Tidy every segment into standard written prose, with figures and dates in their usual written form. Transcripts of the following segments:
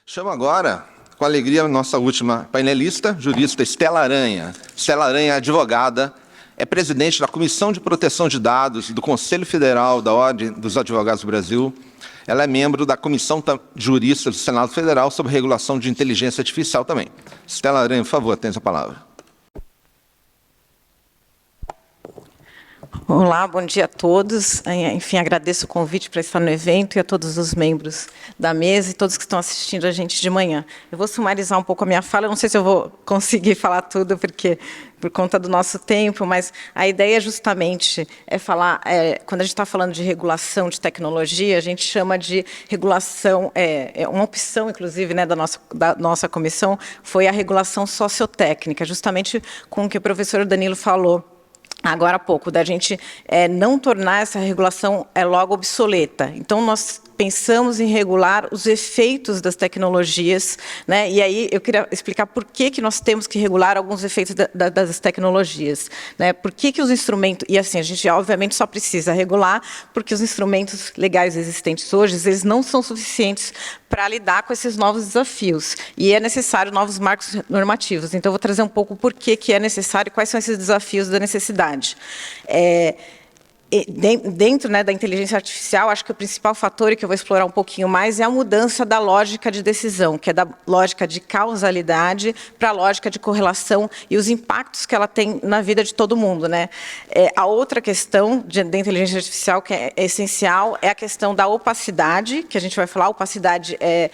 Chamo agora, com alegria, a nossa última painelista, jurista Estela Aranha. Estela Aranha é advogada, é presidente da Comissão de Proteção de Dados do Conselho Federal da Ordem dos Advogados do Brasil. Ela é membro da Comissão de Juristas do Senado Federal sobre regulação de inteligência artificial também. Estela Aranha, por favor, tenha a palavra. Olá, bom dia a todos. Enfim, agradeço o convite para estar no evento e a todos os membros da mesa e todos que estão assistindo a gente de manhã. Eu vou sumarizar um pouco a minha fala, eu não sei se eu vou conseguir falar tudo, porque por conta do nosso tempo, mas a ideia justamente é falar, quando a gente está falando de regulação de tecnologia, a gente chama de regulação, uma opção, inclusive, né, da nossa comissão, foi a regulação sociotécnica, justamente com o que o professor Danilo falou agora há pouco, da gente não tornar essa regulação logo obsoleta. Então, nós pensamos em regular os efeitos das tecnologias, né? E aí eu queria explicar por que nós temos que regular alguns efeitos das tecnologias, né? Por que os instrumentos... E assim, a gente obviamente só precisa regular porque os instrumentos legais existentes hoje, eles não são suficientes para lidar com esses novos desafios. E é necessário novos marcos normativos. Então, eu vou trazer um pouco por que é necessário e quais são esses desafios da necessidade. Dentro, né, da inteligência artificial, acho que o principal fator, e que eu vou explorar um pouquinho mais, é a mudança da lógica de decisão, que é da lógica de causalidade para a lógica de correlação e os impactos que ela tem na vida de todo mundo, né? A outra questão da inteligência artificial que é essencial é a questão da opacidade, que a gente vai falar. A opacidade é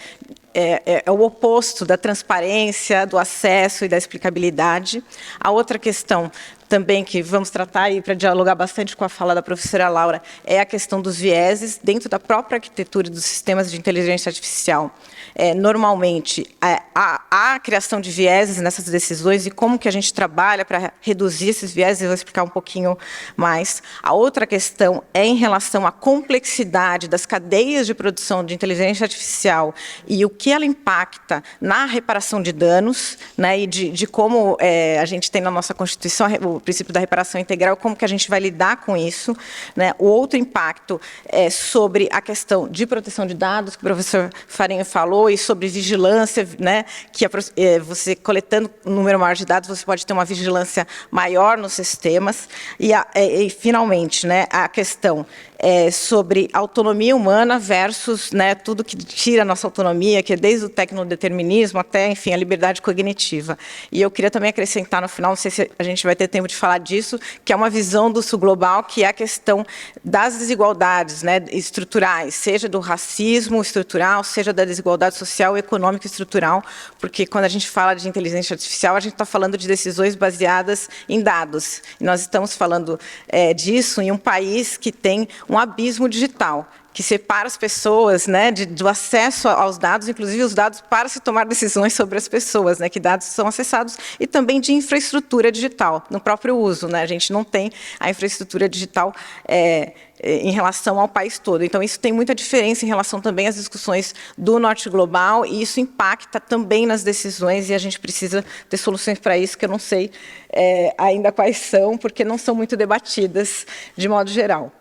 o oposto da transparência, do acesso e da explicabilidade. A outra questão também que vamos tratar aí para dialogar bastante com a fala da professora Laura é a questão dos vieses dentro da própria arquitetura dos sistemas de inteligência artificial. Normalmente, há a criação de vieses nessas decisões e como que a gente trabalha para reduzir esses vieses, eu vou explicar um pouquinho mais. A outra questão é em relação à complexidade das cadeias de produção de inteligência artificial e o que ela impacta na reparação de danos, né, e de como a gente tem na nossa Constituição o princípio da reparação integral, como que a gente vai lidar com isso, né? O outro impacto é sobre a questão de proteção de dados, que o professor Farinha falou, e sobre vigilância, né? Que você coletando um número maior de dados, você pode ter uma vigilância maior nos sistemas. E finalmente, né, a questão sobre autonomia humana versus, né, tudo que tira a nossa autonomia, que é desde o tecnodeterminismo até, enfim, a liberdade cognitiva. E eu queria também acrescentar no final, não sei se a gente vai ter tempo de falar disso, que é uma visão do sul global, que é a questão das desigualdades, né, estruturais, seja do racismo estrutural, seja da desigualdade social, econômica e estrutural, porque quando a gente fala de inteligência artificial, a gente está falando de decisões baseadas em dados. E nós estamos falando disso em um país que tem um abismo digital, que separa as pessoas, né, do acesso aos dados, inclusive os dados para se tomar decisões sobre as pessoas, né, que dados são acessados, e também de infraestrutura digital, no próprio uso, né, a gente não tem a infraestrutura digital em relação ao país todo. Então, isso tem muita diferença em relação também às discussões do norte global, e isso impacta também nas decisões, e a gente precisa ter soluções para isso, que eu não sei ainda quais são, porque não são muito debatidas de modo geral.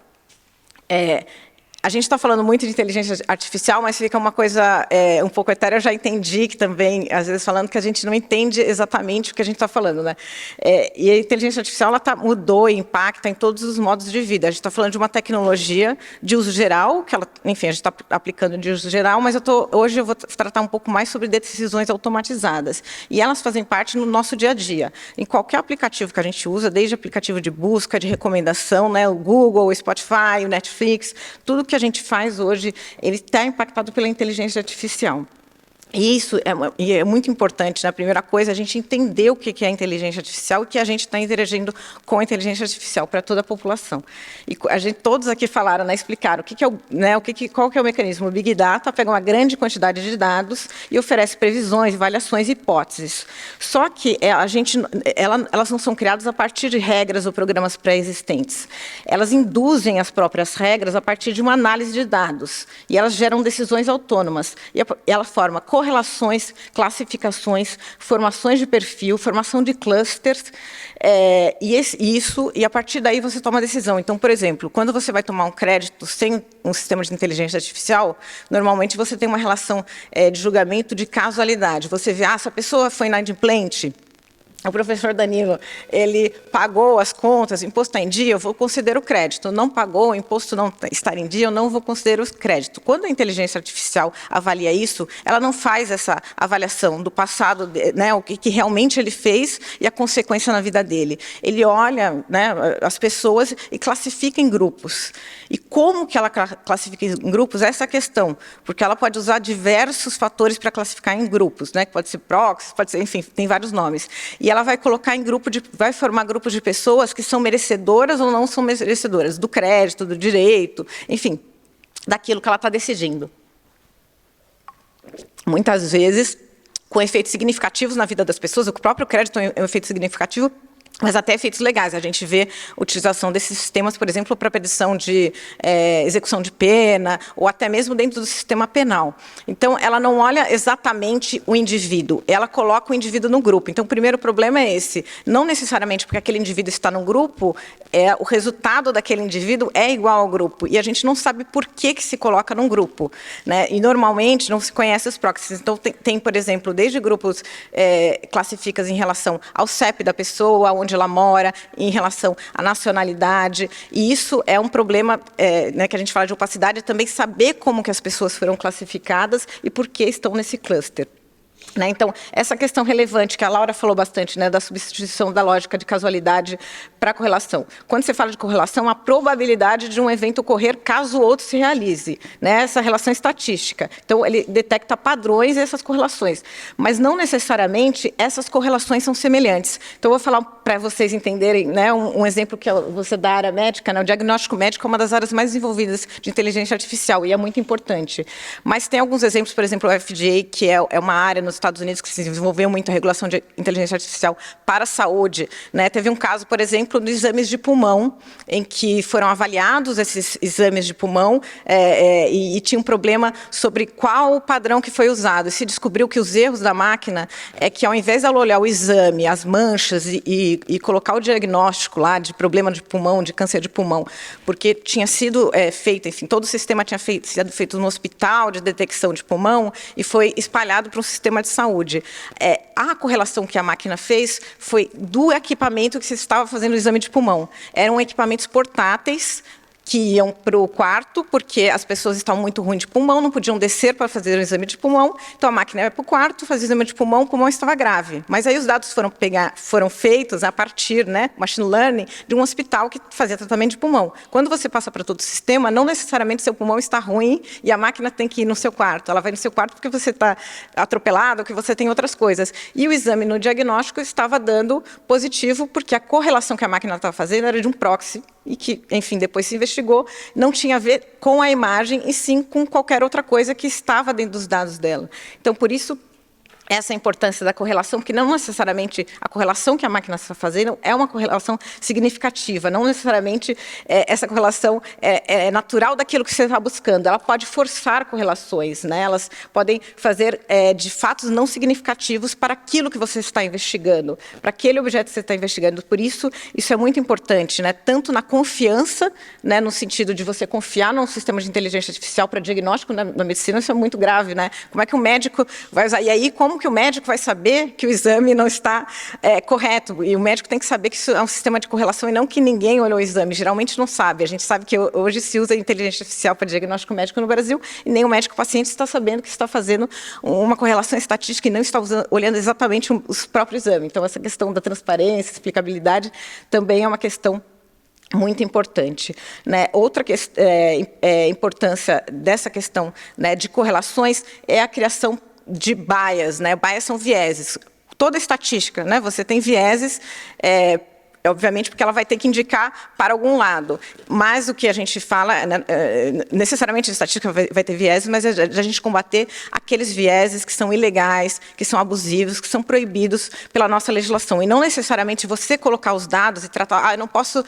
A gente está falando muito de inteligência artificial, mas fica uma coisa um pouco etérea. Eu já entendi que também, às vezes, falando que a gente não entende exatamente o que a gente está falando, né? E a inteligência artificial ela mudou e impacta em todos os modos de vida. A gente está falando de uma tecnologia de uso geral, que ela, enfim, a gente está aplicando de uso geral, mas hoje eu vou tratar um pouco mais sobre decisões automatizadas. E elas fazem parte no nosso dia a dia. Em qualquer aplicativo que a gente usa, desde aplicativo de busca, de recomendação, né, o Google, o Spotify, o Netflix, tudo que a gente faz hoje, ele está impactado pela inteligência artificial. E isso é muito importante, na primeira coisa, a gente entender o que é a inteligência artificial e que a gente está interagindo com a inteligência artificial para toda a população. E todos aqui falaram, né, explicaram qual que é o mecanismo. O Big Data pega uma grande quantidade de dados e oferece previsões, avaliações e hipóteses. Só que elas não são criadas a partir de regras ou programas pré-existentes. Elas induzem as próprias regras a partir de uma análise de dados. E elas geram decisões autônomas. E ela forma correlações, classificações, formações de perfil, formação de clusters, e a partir daí você toma a decisão. Então, por exemplo, quando você vai tomar um crédito sem um sistema de inteligência artificial, normalmente você tem uma relação de julgamento de casualidade. Você vê, se a pessoa foi inadimplente, o professor Danilo, ele pagou as contas, o imposto está em dia, eu vou conceder o crédito. Não pagou, o imposto não está em dia, eu não vou conceder o crédito. Quando a inteligência artificial avalia isso, ela não faz essa avaliação do passado, né, o que realmente ele fez e a consequência na vida dele. Ele olha, né, as pessoas e classifica em grupos. E como que ela classifica em grupos? Essa é a questão, porque ela pode usar diversos fatores para classificar em grupos, né, que pode ser proxy, pode ser, enfim, tem vários nomes. E ela vai colocar vai formar grupos de pessoas que são merecedoras ou não são merecedoras do crédito, do direito, enfim, daquilo que ela está decidindo. Muitas vezes, com efeitos significativos na vida das pessoas, o próprio crédito é um efeito significativo, mas até efeitos legais. A gente vê a utilização desses sistemas, por exemplo, para petição de execução de pena, ou até mesmo dentro do sistema penal. Então, ela não olha exatamente o indivíduo, ela coloca o indivíduo no grupo. Então, o primeiro problema é esse. Não necessariamente porque aquele indivíduo está no grupo, o resultado daquele indivíduo é igual ao grupo. E a gente não sabe por que se coloca num grupo, né? E, normalmente, não se conhece os proxies. Então, tem por exemplo, desde grupos classificas em relação ao CEP da pessoa, onde ela mora, em relação à nacionalidade, e isso é um problema, né, que a gente fala de opacidade, também saber como que as pessoas foram classificadas e por que estão nesse cluster. Né? Então, essa questão relevante, que a Laura falou bastante, né, da substituição da lógica de casualidade para correlação. Quando você fala de correlação, a probabilidade de um evento ocorrer caso o outro se realize, né? Essa relação estatística. Então, ele detecta padrões e essas correlações. Mas, não necessariamente, essas correlações são semelhantes. Então, eu vou falar para vocês entenderem, né, um exemplo que você da área médica, né, o diagnóstico médico é uma das áreas mais desenvolvidas de inteligência artificial, e é muito importante. Mas tem alguns exemplos, por exemplo, o FDA, que é uma área nos Estados Unidos que se desenvolveu muito a regulação de inteligência artificial para a saúde, né? Teve um caso, por exemplo, dos exames de pulmão, em que foram avaliados esses exames de pulmão e tinha um problema sobre qual o padrão que foi usado. E se descobriu que os erros da máquina é que, ao invés de ela olhar o exame, as manchas e colocar o diagnóstico lá de problema de pulmão, de câncer de pulmão, porque tinha sido feito, enfim, todo o sistema tinha sido feito no hospital de detecção de pulmão e foi espalhado para um sistema de saúde. A correlação que a máquina fez foi do equipamento que se estava fazendo o exame de pulmão. Eram equipamentos portáteis que iam para o quarto, porque as pessoas estavam muito ruins de pulmão, não podiam descer para fazer o exame de pulmão, então a máquina ia para o quarto, fazia o exame de pulmão, o pulmão estava grave. Mas aí os dados foram feitos a partir, né, machine learning, de um hospital que fazia tratamento de pulmão. Quando você passa para todo o sistema, não necessariamente seu pulmão está ruim e a máquina tem que ir no seu quarto. Ela vai no seu quarto porque você está atropelado, ou que você tem outras coisas. E o exame no diagnóstico estava dando positivo, porque a correlação que a máquina estava fazendo era de um proxy, e que, enfim, depois se investigou, não tinha a ver com a imagem, e sim com qualquer outra coisa que estava dentro dos dados dela. Então, por isso, essa importância da correlação, porque não necessariamente a correlação que a máquina está fazendo é uma correlação significativa, não necessariamente essa correlação é natural daquilo que você está buscando, ela pode forçar correlações, né? Elas podem fazer de fatos não significativos para aquilo que você está investigando, para aquele objeto que você está investigando. Por isso, isso é muito importante, né? Tanto na confiança, né? No sentido de você confiar num sistema de inteligência artificial para diagnóstico na medicina, isso é muito grave, né? Como é que o médico vai usar? E aí, como que o médico vai saber que o exame não está correto? E o médico tem que saber que isso é um sistema de correlação e não que ninguém olhou o exame. Geralmente não sabe. A gente sabe que hoje se usa inteligência artificial para diagnóstico médico no Brasil e nem o médico paciente está sabendo que está fazendo uma correlação estatística e não está olhando exatamente os próprios exames. Então, essa questão da transparência, explicabilidade, também é uma questão muito importante, né? Outra importância dessa questão, né, de correlações é a criação de bias, né? Bias são vieses. Toda estatística, né? Você tem vieses, obviamente, porque ela vai ter que indicar para algum lado. Mas o que a gente fala, né, necessariamente a estatística vai ter vieses, mas é a gente combater aqueles vieses que são ilegais, que são abusivos, que são proibidos pela nossa legislação. E não necessariamente você colocar os dados e tratar... eu não posso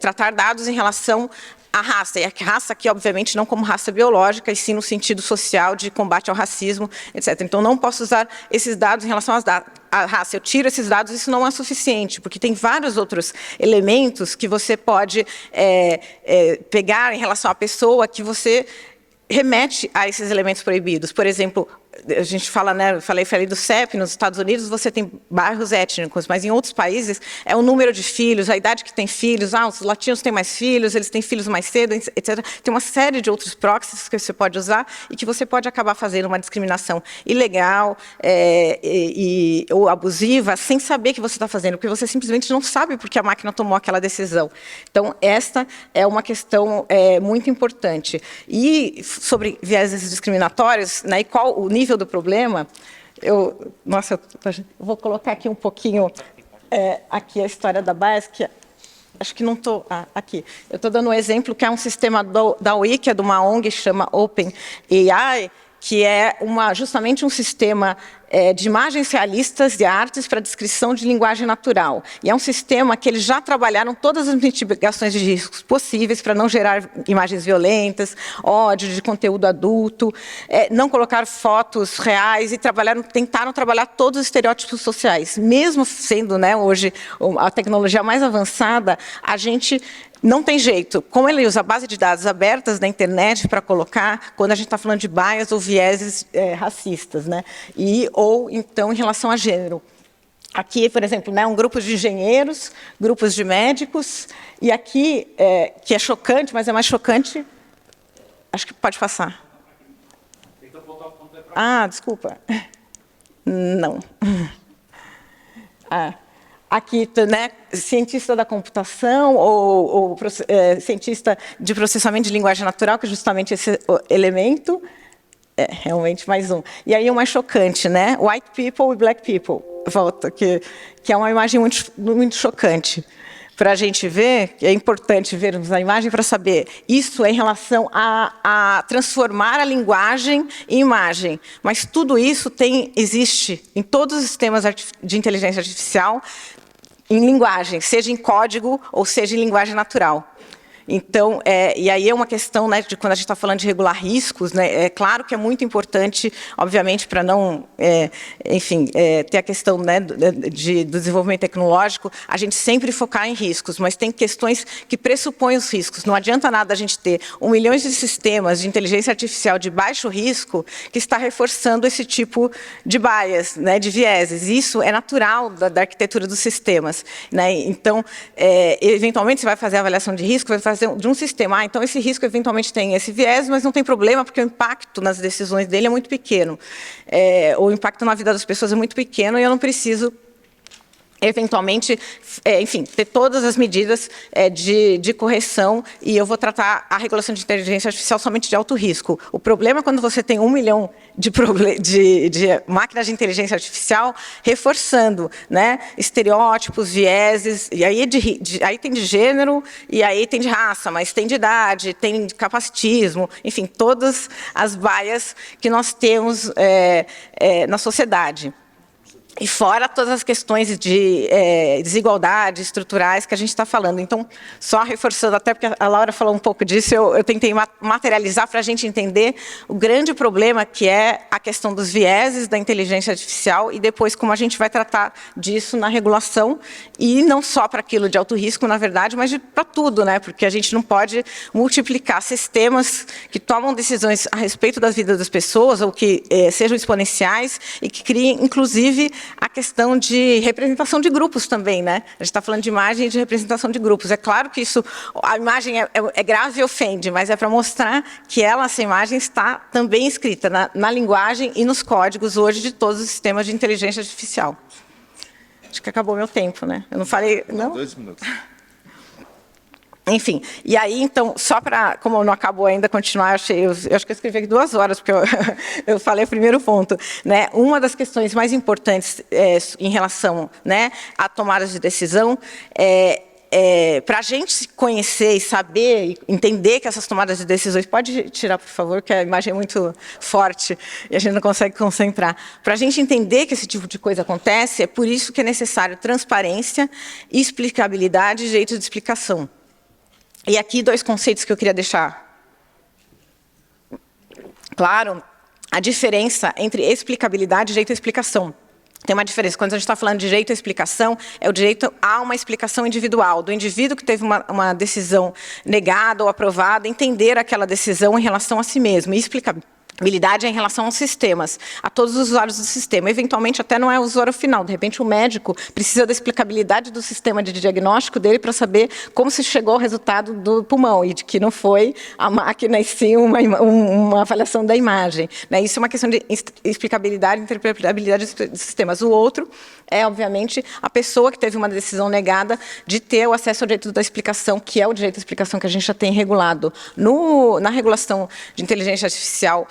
tratar dados em relação a raça, e a raça aqui, obviamente, não como raça biológica, e sim no sentido social de combate ao racismo, etc. Então, não posso usar esses dados em relação à raça. Eu tiro esses dados, isso não é suficiente, porque tem vários outros elementos que você pode pegar em relação à pessoa que você remete a esses elementos proibidos. Por exemplo, a gente fala, né, falei do CEP, nos Estados Unidos você tem bairros étnicos, mas em outros países é o número de filhos, a idade que tem filhos, os latinos têm mais filhos, eles têm filhos mais cedo, etc. Tem uma série de outros proxies que você pode usar e que você pode acabar fazendo uma discriminação ilegal ou abusiva sem saber que você está fazendo, porque você simplesmente não sabe porque a máquina tomou aquela decisão. Então, esta é uma questão muito importante. E sobre vieses discriminatórios, né, e qual o nível do problema, eu vou colocar aqui um pouquinho aqui a história da bias, que acho que não estou... aqui. Eu estou dando um exemplo que é um sistema da UI, que é de uma ONG, chama OpenAI, que é justamente um sistema de imagens realistas de artes para descrição de linguagem natural. E é um sistema que eles já trabalharam todas as mitigações de riscos possíveis para não gerar imagens violentas, ódio de conteúdo adulto, não colocar fotos reais e tentaram trabalhar todos os estereótipos sociais. Mesmo sendo, né, hoje a tecnologia mais avançada, a gente não tem jeito. Como ele usa a base de dados abertas da internet para colocar, quando a gente está falando de bias ou vieses racistas, né? Ou, então, em relação a gênero. Aqui, por exemplo, né, um grupo de engenheiros, grupos de médicos, e aqui, que é chocante, mas é mais chocante... Acho que pode passar. Desculpa. Não. Aqui, né, cientista da computação ou cientista de processamento de linguagem natural, que é justamente esse elemento. Realmente mais um. E aí o mais chocante, né? White people e black people. Volta, que é uma imagem muito, muito chocante. Para a gente ver, é importante vermos a imagem para saber, isso é em relação a transformar a linguagem em imagem. Mas tudo isso existe em todos os sistemas de inteligência artificial, em linguagem, seja em código ou seja em linguagem natural. Então, e aí é uma questão, né, de quando a gente está falando de regular riscos, né, é claro que é muito importante, obviamente, para não, enfim, ter a questão, né, do desenvolvimento tecnológico, a gente sempre focar em riscos, mas tem questões que pressupõem os riscos. Não adianta nada a gente ter 1 milhão de sistemas de inteligência artificial de baixo risco que está reforçando esse tipo de bias, né, de vieses. Isso é natural da arquitetura dos sistemas, né? Então, eventualmente, você vai fazer a avaliação de risco, vai fazer de um sistema. Então, esse risco eventualmente tem esse viés, mas não tem problema, porque o impacto nas decisões dele é muito pequeno. O impacto na vida das pessoas é muito pequeno e eu não preciso, eventualmente, enfim, ter todas as medidas de correção, e eu vou tratar a regulação de inteligência artificial somente de alto risco. O problema é quando você tem 1 milhão de máquinas de inteligência artificial reforçando, né, estereótipos, vieses, e aí, aí tem de gênero, e aí tem de raça, mas tem de idade, tem de capacitismo, enfim, todas as bias que nós temos na sociedade. E fora todas as questões de desigualdade estruturais que a gente está falando. Então, só reforçando, até porque a Laura falou um pouco disso, eu tentei materializar para a gente entender o grande problema que é a questão dos vieses da inteligência artificial e depois como a gente vai tratar disso na regulação, e não só para aquilo de alto risco, na verdade, mas para tudo, né? Porque a gente não pode multiplicar sistemas que tomam decisões a respeito das vidas das pessoas ou que sejam exponenciais e que criem, inclusive, a questão de representação de grupos também, né? A gente está falando de imagem e de representação de grupos. É claro que isso, a imagem é grave e ofende, mas é para mostrar que essa imagem está também escrita na linguagem e nos códigos hoje de todos os sistemas de inteligência artificial. Acho que acabou meu tempo, né? Eu não falei... Não? 2 minutos. Enfim, e aí, então, só para, como não acabou ainda, continuar, eu acho que eu escrevi aqui 2 horas, porque eu falei o primeiro ponto, né? Uma das questões mais importantes em relação, né, a tomadas de decisão para a gente se conhecer e saber, e entender que essas tomadas de decisões... Pode tirar, por favor, que a imagem é muito forte e a gente não consegue concentrar. Para a gente entender que esse tipo de coisa acontece, é por isso que é necessário transparência, explicabilidade e jeito de explicação. E aqui 2 conceitos que eu queria deixar claro, a diferença entre explicabilidade e direito à explicação. Tem uma diferença. Quando a gente está falando de direito à explicação, é o direito a uma explicação individual, do indivíduo que teve uma decisão negada ou aprovada, entender aquela decisão em relação a si mesmo. E explicabilidade é em relação aos sistemas, a todos os usuários do sistema. Eventualmente, até não é o usuário final. De repente, o médico precisa da explicabilidade do sistema de diagnóstico dele para saber como se chegou ao resultado do pulmão, e de que não foi a máquina, e sim uma avaliação da imagem. Né? Isso é uma questão de explicabilidade e interpretabilidade dos sistemas. O outro é, obviamente, a pessoa que teve uma decisão negada de ter o acesso ao direito da explicação, que é o direito à explicação que a gente já tem regulado. Na regulação de inteligência artificial,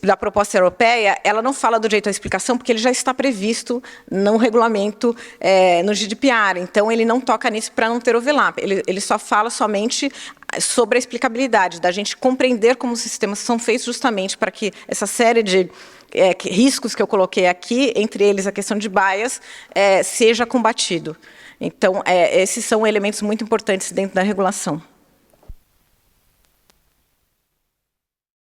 da proposta europeia, ela não fala do direito à explicação, porque ele já está previsto no regulamento, no GDPR. Então, ele não toca nisso para não ter overlap. Ele só fala somente sobre a explicabilidade, da gente compreender como os sistemas são feitos justamente para que essa série de riscos que eu coloquei aqui, entre eles a questão de bias, seja combatido. Então, esses são elementos muito importantes dentro da regulação.